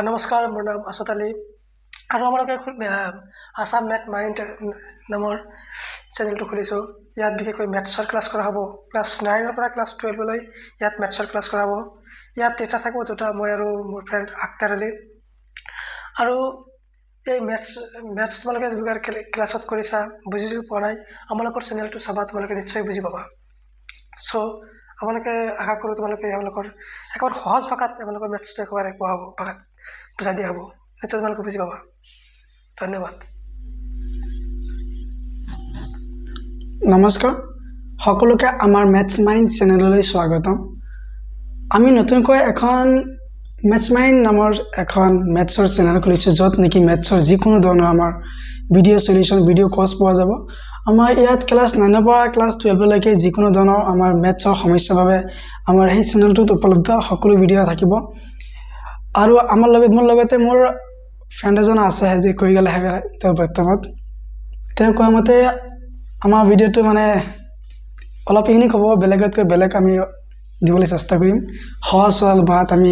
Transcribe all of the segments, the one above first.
নমস্কাৰ, মোৰ নাম আছাদ আলী আৰু আমালোকে আছাম মেথ মাইণ্ড নামৰ চেনেলটো খুলিছোঁ। ইয়াত বিশেষকৈ মেথছৰ ক্লাছ কৰা হ'ব। ক্লাছ 9ৰ পৰা ক্লাছ 12লৈ ইয়াত মেথছৰ ক্লাছ কৰা হ'ব। ইয়াত টিচাৰ থাকোঁ দুটা, মই আৰু মোৰ ফ্ৰেণ্ড আখতাৰ আলী। আৰু এই মেথছ তোমালোকে যোগাৰ ক্লাছত কৰিছা, বুজি পোৱা নাই, আমালোকৰ চেনেলটো চাবা, তোমালোকে নিশ্চয় বুজি পাবা। চ' আপোনালোকে আশা কৰোঁ তোমালোকে এওঁলোকৰ একেবাৰে সহজ ভাষাত এওঁলোকৰ মেথছটো একেবাৰে কোৱা হ'ব, ভাষাত বুজাই দিয়া হ'ব, নিশ্চয় তোমালোকে বুজি পাবা। ধন্যবাদ। নমস্কাৰ, সকলোকে আমাৰ মেথছ মাইণ্ড চেনেললৈ স্বাগতম। আমি নতুনকৈ এখন মেথছ মাইণ্ড নামৰ এখন মেথছৰ চেনেল খুলিছোঁ, য'ত নেকি মেথছৰ যিকোনো ধৰণৰ আমাৰ ভিডিঅ' সলিউশ্যন, ভিডিঅ' কৰ্চ পোৱা যাব। আমাৰ ইয়াত ক্লাছ 9ৰ পৰা ক্লাছ 12লৈকে যিকোনো ধৰণৰ আমাৰ মেথছৰ সমস্যাৰ বাবে আমাৰ সেই চেনেলটোত উপলব্ধ সকলো ভিডিঅ' থাকিব। আৰু মোৰ লগতে মোৰ ফ্ৰেণ্ড এজন আছে, যে কৈ গ'লে তেওঁ বৰ্তমান তেওঁ কোৱা মতে আমাৰ ভিডিঅ'টো মানে অলপ ইউনিক হ'ব, বেলেগতকৈ বেলেগ আমি দিবলৈ চেষ্টা কৰিম। সহজ সৰল ভাষাত আমি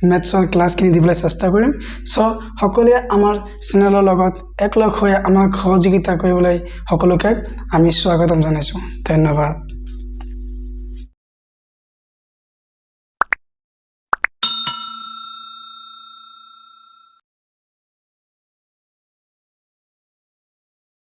মেথছৰ ক্লাছখিনি দিবলৈ চেষ্টা কৰিম। চ' সকলোৱে আমাৰ চেনেলৰ লগত একলগ হৈ আমাক সহযোগিতা কৰিবলৈ সকলোকে আমি স্বাগতম জনাইছোঁ। ধন্যবাদ।